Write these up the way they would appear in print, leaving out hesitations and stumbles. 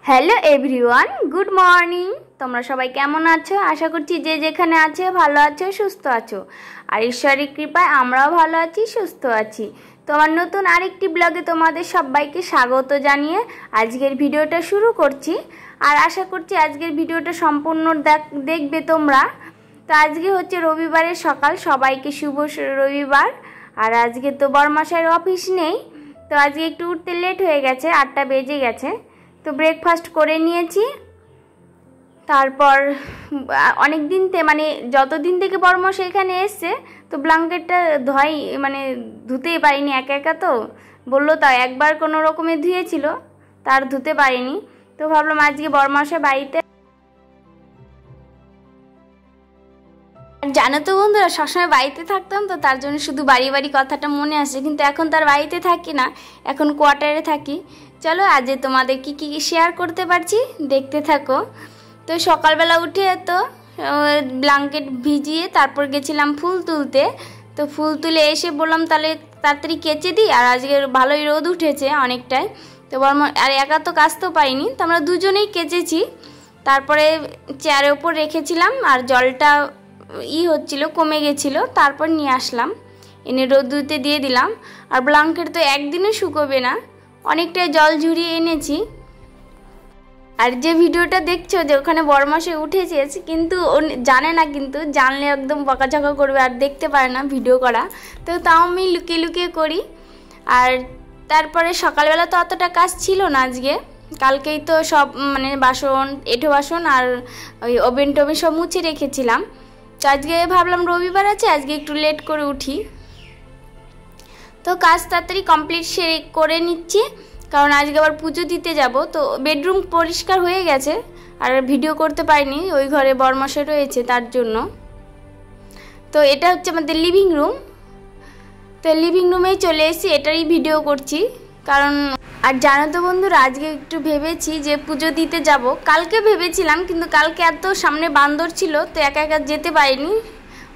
Hello everyone, good morning. তোমরা সবাই কেমন আছো? আশা করছি যে যেখানে আছো ভালো আছো, সুস্থ আছো। আর ঈশ্বরের কৃপায় আমরাও ভালো আছি, সুস্থ আছি। তোমার নতুন আরেকটি ব্লগে তোমাদের সবাইকে স্বাগত জানিয়ে আজকের ভিডিওটা শুরু করছি। আর আশা করছি আজকের ভিডিওটা সম্পূর্ণ দেখবে তোমরা। তো আজকে হচ্ছে রবিবারের সকাল, সবাইকে শুভ রবিবার। আর আজকে তো বড়মশাইয়ের অফিস নেই, তো আজকে একটু উঠতে লেট হয়ে গেছে, 8টা বেজে গেছে। তো ব্রেকফাস্ট করে নিয়েছি। তারপর অনেক দিন মানে যতদিন থেকে বড়মশাই এখানে এসছে, তো ব্ল্যাঙ্কেটটা ধুতেই পারিনি একা একা। তো বললো তাও একবার কোনো রকমে ধুয়েছিল, তার ধুতে পারিনি। তো ভাবলাম আজকে বড়মশাই বাড়িতে। জানো তো বন্ধুরা, সবসময় বাড়িতে থাকতাম, তো তার জন্য শুধু বাড়ি বাড়ি কথাটা মনে আসে, কিন্তু এখন তার বাড়িতে থাকি না, এখন কোয়ার্টারে থাকি। চলো আজ তোমাদের কি কি শেয়ার করতে পারছি দেখতে থাকো। তো সকালবেলা উঠে তো ব্ল্যাঙ্কেট ভিজিয়ে তারপর গেছিলাম ফুল তুলতে। তো ফুল তুলে এসে বললাম তাহলে তাড়াতাড়ি কেচে দিই। আর আজকে ভালোই রোদ উঠেছে অনেকটাই, তো আর একা তো কাচতেও পারিনি, তো আমরা দুজনেই কেচেছি। তারপরে চেয়ারের ওপর রেখেছিলাম, আর জলটা হচ্ছিল, কমে গেছিলো, তারপর নিয়ে আসলাম, এনে রোদ্দুতে দিয়ে দিলাম। আর ব্ল্যাঙ্কেট তো একদিনে শুকোবে না, অনেকটাই জল ঝরিয়ে এনেছি। আর যে ভিডিওটা দেখছো যে ওখানে বড়মশাই উঠেছে, কিন্তু ও জানে না, কিন্তু জানলে একদম বকাঝকা করবে আর দেখতে পারে না ভিডিও করা। তো তাও আমি লুকিয়ে লুকিয়ে করি। আর তারপরে সকালবেলা তো অতটা কাজ ছিল না আজকে, কালকেই তো সব বাসন, এঁঠো বাসন আর ওই ওভেন টোভেন সব মুছে রেখেছিলাম। তো আজকে ভাবলাম রবিবার আছে, আজকে একটু লেট করে উঠি। তো কাজ তাড়াতাড়ি কমপ্লিট করে নিচ্ছি, কারণ আজকে আবার পুজো দিতে যাব। তো বেডরুম পরিষ্কার হয়ে গেছে, আর ভিডিও করতে পারিনি, ওই ঘরে বড়মশাই রয়েছে তার জন্য। তো এটা হচ্ছে আমাদের লিভিং রুম। তো লিভিং রুমেই চলে এসেছি, এটারই ভিডিও করছি কারণ। আর জানো তো বন্ধুরা, আজকে একটু ভেবেছি যে পুজো দিতে যাব। কালকে ভেবেছিলাম, কিন্তু কালকে এত সামনে বান্দর ছিল, তো একা একা যেতে পারিনি।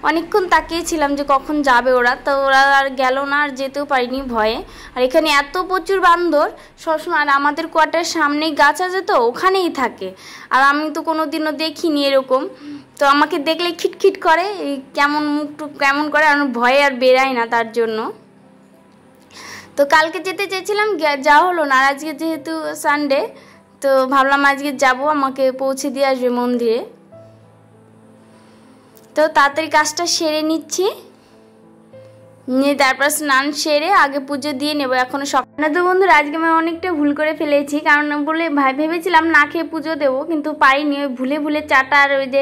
অনেকক্ষণ তাকিয়েছিলাম যে কখন যাবে ওরা, তো ওরা আর গেল না, আর যেতেও পারিনি ভয়ে। আর এখানে এত প্রচুর বান্দর সবসময়, আর আমাদের কোয়ার্টারের সামনেই গাছ আছে, তো ওখানেই থাকে। আর আমি তো কোনো দিনও দেখিনি এরকম, তো আমাকে দেখলে খিটখিট করে, কেমন মুখটুক কেমন করে, আমার ভয়ে আর বেরাই না তার জন্য। তো কালকে যেতে চেয়েছিলাম, যাওয়া হলো না। আর আজকে যেহেতু সানডে, তো ভাবলাম আজকে যাব, আমাকে পৌঁছে দিয়ে আসবে মন্দিরে। তো তাড়াতাড়ি কাজটা সেরে নিচ্ছি, নিয়ে তারপর স্নান সেরে আগে পুজো দিয়ে নেবো। এখনও সকাল তো বন্ধুরা, আজকে আমি অনেকটা ভুল করে ফেলেছি, কারণ ভেবেছিলাম না খেয়ে পুজো দেবো, কিন্তু পারিনি। ওই ভুলে ভুলে চাটা আর ওই যে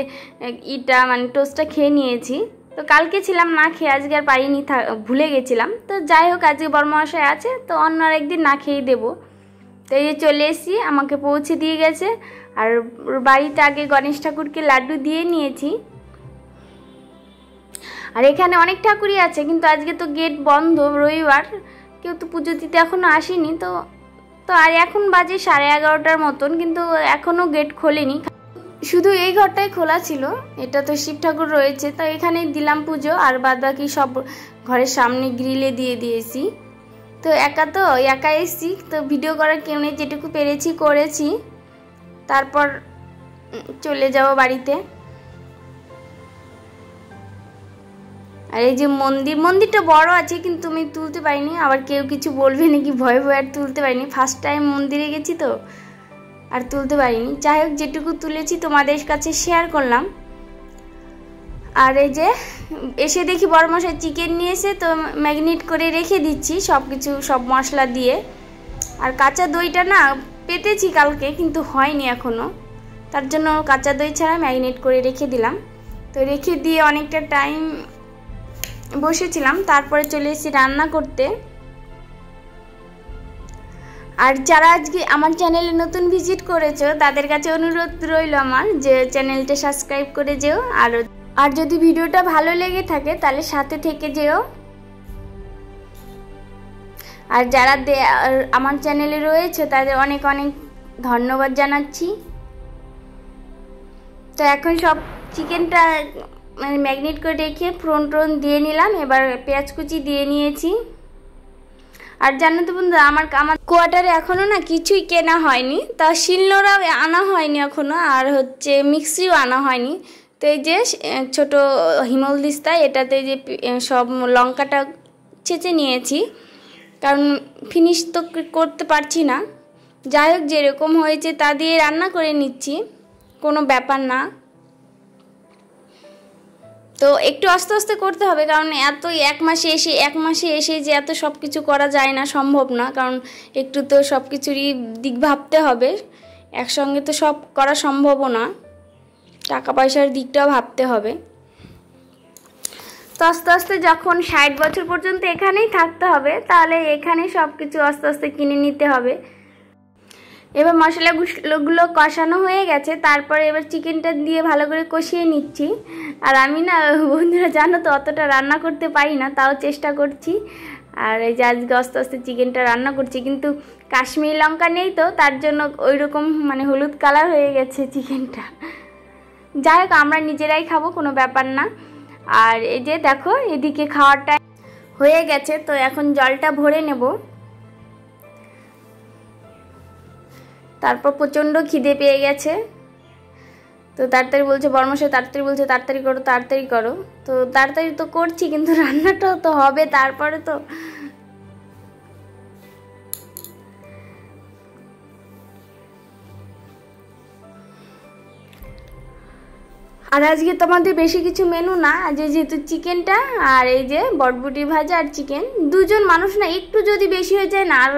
টোস্টটা খেয়ে নিয়েছি। তো কালকে ছিলাম না খেয়ে, আজকে আর পারিনি, ভুলে গেছিলাম। তো যাই হোক, আজকে বড়মশাই আছে, তো অন্য আর একদিন না খেয়েই দেবো। তো এই যে চলে এসেছি, আমাকে পৌঁছে দিয়ে গেছে। আর বাড়িতে আগে গণেশ ঠাকুরকে লাড্ডু দিয়ে নিয়েছি। আর এখানে অনেক ঠাকুরই আছে, কিন্তু আজকে তো গেট বন্ধ, রবিবার, কেউ তো পুজো দিতে এখনও আসেনি। তো আর এখন বাজে 11:30টার মতন, কিন্তু এখনও গেট খোলেনি, শুধু এই ঘরটাই খোলা ছিল। এটা তো শিব ঠাকুর রয়েছে, তো এখানেই দিলাম পুজো। আর বাদ বাকি সব ঘরের সামনে গ্রিলে দিয়ে দিয়েছি। তো একা এসেছি, তো ভিডিও করার কেউ নেই, যেটুকু পেরেছি করেছি। তারপর চলে যাব বাড়িতে। আর এই যে মন্দিরটা বড় আছে, কিন্তু আমি তুলতে পারিনি, আবার কেউ কিছু বলবে নাকি ভয়ে ভয়ে আর তুলতে পারিনি। ফার্স্ট টাইম মন্দিরে গেছি তো, আর তুলতে পারিনি। যাই হোক, যেটুকু তুলেছি তোমাদের কাছে শেয়ার করলাম। আর এই যে এসে দেখি বড়মশাই চিকেন নিয়ে এসে, তো ম্যাগনেট করে রেখে দিচ্ছি সব মশলা দিয়ে। আর কাঁচা দইটা না পেতেছি কালকে, কিন্তু হয়নি এখনও, তার জন্য কাঁচা দই ছাড়া ম্যাগনেট করে রেখে দিলাম। তো রেখে দিয়ে অনেকটা টাইম বসেছিলাম, তারপরে চলে এসেছি রান্না করতে। আর যারা আজকে আমার চ্যানেলে নতুন ভিজিট করেছো, তাদের কাছে অনুরোধ রইল আমার, যে চ্যানেলটা সাবস্ক্রাইব করে যেও। আর যদি ভিডিওটা ভালো লেগে থাকে তাহলে সাথে থেকে যেও। আর যারা আমার চ্যানেলে রয়েছে তাদের অনেক অনেক ধন্যবাদ জানাচ্ছি। তো এখন সব চিকেনটা ম্যাগনেট করে রেখে ফোড়ন দিয়ে নিলাম। এবার পেঁয়াজ কুচি দিয়ে নিয়েছি। আর জানো তো বন্ধুরা, আমার কোয়ার্টারে এখনও না কিছুই কেনা হয়নি, তা শিলনোড়া আনা হয়নি এখনও, আর হচ্ছে মিক্সিও আনা হয়নি। তো এই যে ছোট হিমল দিস্তা, এটাতে যে সব লঙ্কাটা ছেঁচে নিয়েছি, কারণ ফিনিশ তো করতে পারছি না। যাই হোক, যেরকম হয়েছে তা দিয়ে রান্না করে নিচ্ছি, কোনো ব্যাপার না। তো একটু আস্তে আস্তে করতে হবে, কারণ এত এক মাসে এসে যে এত সব কিছু করা যায় না, সম্ভব না। কারণ একটু তো সব কিছুরই দিক ভাবতে হবে, একসঙ্গে তো সব করা সম্ভবও না, টাকা পয়সার দিকটাও ভাবতে হবে। তো আস্তে আস্তে যখন 60 বছর পর্যন্ত এখানেই থাকতে হবে, তাহলে এখানেই সব কিছু আস্তে আস্তে কিনে নিতে হবে। এবার মশলাগুলো কষানো হয়ে গেছে, তারপরে এবার চিকেনটা দিয়ে ভালো করে কষিয়ে নিচ্ছি। আর আমি না বন্ধুরা, জানো তো, অতটা রান্না করতে পারি না, তাও চেষ্টা করছি। আর এই যে আজকে আস্তে আস্তে চিকেনটা রান্না করছি, কিন্তু কাশ্মীরি লঙ্কা নেই, তো তার জন্য ওই রকম মানে হলুদ কালার হয়ে গেছে চিকেনটা। যাই হোক, আমরা নিজেরাই খাবো, কোনো ব্যাপার না। আর এই যে দেখো, এদিকে খাওয়ারটা হয়ে গেছে, তো এখন জলটা ভরে নেব। তারপর প্রচণ্ড খিদে পেয়ে গেছে, তো তাড়াতাড়ি বলছে বর্মশাই, তাড়াতাড়ি বলছে তাড়াতাড়ি করো তাড়াতাড়ি করো। তো তাড়াতাড়ি তো করছি, কিন্তু রান্নাটাও তো হবে তারপরে তো। আর আজকে তোমাদের বেশি কিছু মেনু না, আজ যেহেতু চিকেনটা আর এই যে বটবটি ভাজা আর চিকেন, দুজন মানুষ না, একটু যদি বেশি হয়ে যায় না, আর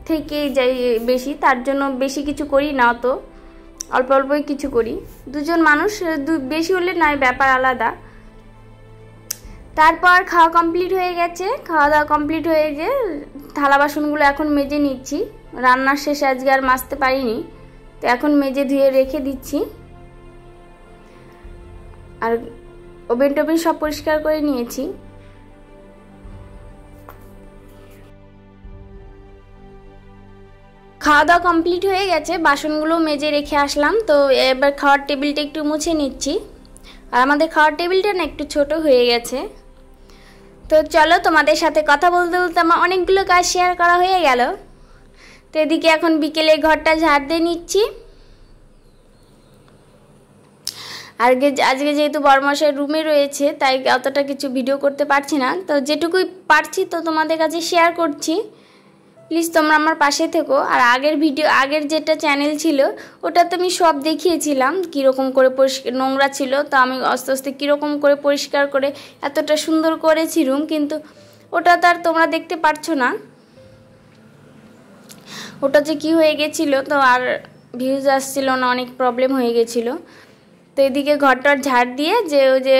থেকে যাই বেশি, তার জন্য বেশি কিছু করি না, তো অল্প অল্পই কিছু করি। দুজন মানুষ, বেশি হলে নয়, ব্যাপার আলাদা। তারপর খাওয়া কমপ্লিট হয়ে গেছে, খাওয়া দাওয়া কমপ্লিট হয়ে যে থালা বাসনগুলো এখন মেজে নিচ্ছি। রান্নার শেষে আজকে আর মাজতে পারিনি, তো এখন মেজে ধুয়ে রেখে দিচ্ছি। আর ওভেন টোভেন সব পরিষ্কার করে নিয়েছি। খাওয়া দাওয়া কমপ্লিট হয়ে গেছে, বাসনগুলো মেজে রেখে আসলাম। তো এবার খাওয়ার টেবিলটা একটু মুছে নিচ্ছি। আর আমাদের খাওয়ার টেবিলটা না একটু ছোট হয়ে গেছে। তো চলো, তোমাদের সাথে কথা বলতে বলতে আমার অনেকগুলো কাজ শেয়ার করা হয়ে গেল। তো এদিকে এখন বিকেলে ঘরটা ঝাড় দিয়ে নিচ্ছি। আজকে যেহেতু বড়মশাই রুমে রয়েছে, তাই অতটা কিছু ভিডিও করতে পারছি না, তো যেটুকুই পারছি তো তোমাদের কাছে শেয়ার করছি। প্লিজ তোমরা আমার পাশে থেকো। আর আগের যেটা চ্যানেল ছিল, ওটা তো আমি সব দেখিয়েছিলাম কীরকম করে নোংরা ছিল, তো আমি আস্তে আস্তে কীরকম করে পরিষ্কার করে এতটা সুন্দর করেছি রুম, কিন্তু ওটা তো আর তোমরা দেখতে পারছো না, ওটা যে কী হয়ে গেছিলো, তো আর ভিউজ আসছিল না, অনেক প্রবলেম হয়ে গেছিলো। তো এদিকে ঘরটার ঝাড় দিয়ে ওই যে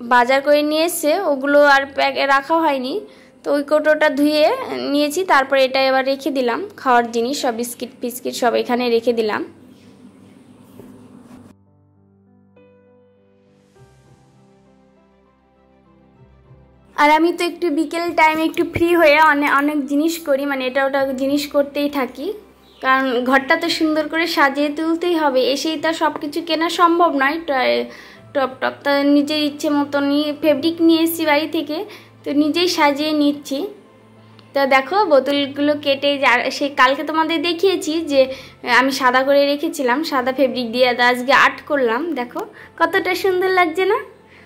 বাজার করে নিয়ে এসছে, ওগুলো আর প্যাকে রাখা হয়নি, তো ওই কৌটোটা ধুয়ে নিয়েছি। তারপর এটা এবার রেখে দিলাম, খাওয়ার জিনিস সব বিস্কিট সব এখানে রেখে দিলাম। আর আমি তো একটু বিকেল টাইমে একটু ফ্রি হয়ে অনেক জিনিস করি, মানে এটা ওটা জিনিস করতেই থাকি, কারণ ঘরটা তো সুন্দর করে সাজিয়ে তুলতেই হবে। এসেই তো সব কিছু কেনা সম্ভব নয়। টপ তো নিজের ইচ্ছে মতো ফেব্রিক নিয়ে এসেছি বাড়ি থেকে, তো নিজেই সাজিয়ে নিচ্ছি। তো দেখো, বোতলগুলো কেটে সেই কালকে তোমাদের দেখিয়েছি যে আমি সাদা করে রেখেছিলাম, সাদা ফেব্রিক দিয়ে আজকে আর্ট করলাম। দেখো কতটা সুন্দর লাগছে না?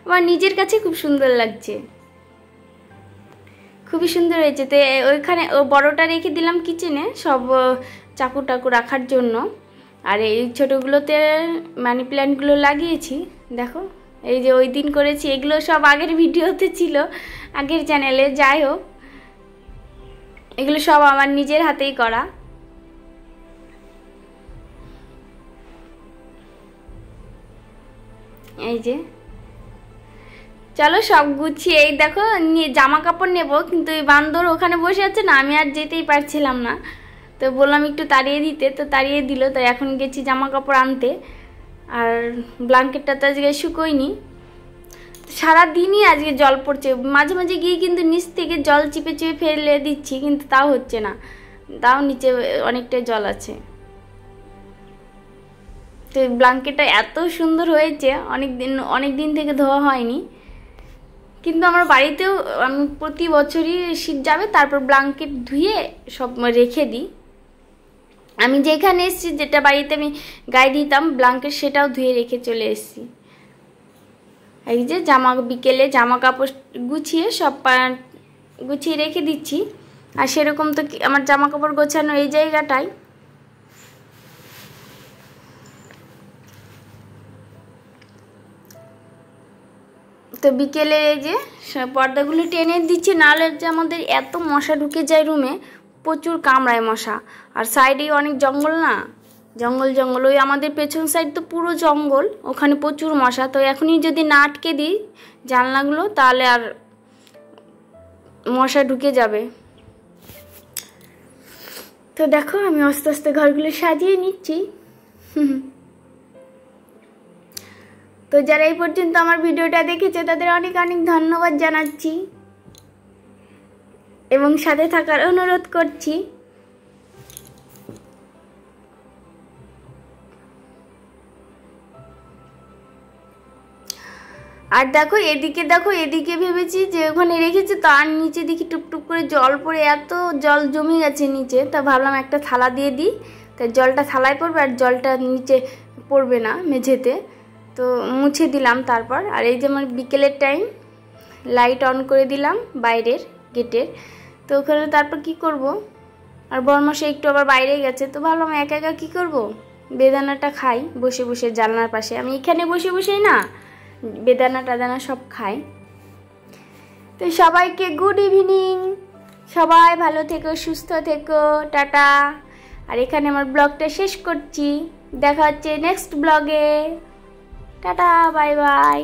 আমার নিজের কাছে খুব সুন্দর লাগছে, খুবই সুন্দর হয়েছে। তো ওইখানে বড়টা রেখে দিলাম কিচেনে, সব চাকু টাকু রাখার জন্য। আর এই ছোটোগুলোতে মানি প্ল্যান্টগুলো লাগিয়েছি। দেখো, এই যে ওই দিন করেছি, এগুলো সব আগের ভিডিওতে ছিল, আগের চ্যানেলে। যাই হোক, এগুলো সব আমার নিজের হাতেই করা। এই যে চলো সব গুছিয়ে, এই দেখো জামা কাপড় নেবো, কিন্তু এই বান্দর ওখানে বসে আছে না, আমি আর যেতেই পারছিলাম না, তো বললাম একটু তাড়িয়ে দিতে, তো তাড়িয়ে দিল। তো এখন গেছি জামা কাপড় আনতে। আর ব্ল্যাঙ্কেটটা তো আজকে শুকোয়নি, সারাদিনই আজকে জল পড়ছে। মাঝে মাঝে গিয়ে কিন্তু নিচ থেকে জল চিপে চিপে ফেলে দিচ্ছি, কিন্তু তাও হচ্ছে না, তাও নিচে অনেকটাই জল আছে। তো ব্ল্যাঙ্কেটটা এত সুন্দর হয়েছে, অনেক দিন থেকে ধোয়া হয়নি, কিন্তু আমার বাড়িতেও আমি প্রতি বছরই শীত যাবে তারপর ব্ল্যাঙ্কেট ধুয়ে সব রেখে দিই। আমি যেখানে এসেছি, যেটা বাড়িতে আমি গায়ে দিতাম ব্ল্যাঙ্কেট, সেটাও ধুয়ে রেখে চলে এসেছি। এই যে বিকেলে জামা কাপড় গুছিয়ে সব গুছিয়ে রেখে দিচ্ছি। আর সেরকম তো আমার জামা কাপড় গোছানো এই জায়গাটায়। তো বিকেলে এই যে পর্দাগুলো টেনে দিচ্ছি, নাহলে যে আমাদের এত মশা ঢুকে যায় রুমে, প্রচুর কামড়ায় মশা। আর সাইডেই অনেক জঙ্গল না, জঙ্গল ওই আমাদের পেছন সাইড তো পুরো জঙ্গল, ওখানে প্রচুর মশা। তো এখনই যদি না আটকে দিই জানলাগুলো, তাহলে আর মশা ঢুকে যাবে। তো দেখো আমি আস্তে আস্তে ঘরগুলো সাজিয়ে নিচ্ছি। তো যারা এই পর্যন্ত আমার ভিডিওটা দেখেছে তাদের অনেক অনেক ধন্যবাদ জানাচ্ছি এবং সাথে থাকার অনুরোধ করছি। আর দেখো এদিকে ভেবেছি যে ওখানে রেখেছি, তার নিচে দেখি টুপটুপ করে জল পড়ে এত জল জমে গেছে নিচে। তা ভাবলাম একটা থালা দিয়ে দিই, তাই জলটা থালায় পড়বে আর জলটা নিচে পড়বে না মেঝেতে। তো মুছে দিলাম তারপর। আর এই যে আমার বিকেলের টাইম, লাইট অন করে দিলাম বাইরের গেটের। তো ওখানে তারপর কি করব, আর বরমাসে একটু আবার বাইরে গেছে। তো ভাবলাম একা একা কী করবো, বেদানাটা খাই বসে বসে জানলার পাশে। আমি এখানে বসে বসেই না বেদানা টাদানা সব খাই। তো সবাইকে গুড ইভিনিং, সবাই ভালো থেকো, সুস্থ থেকো, টাটা। আর এখানে আমার ব্লগটা শেষ করছি, দেখা হচ্ছে নেক্সট ব্লগে। Tata, bye bye.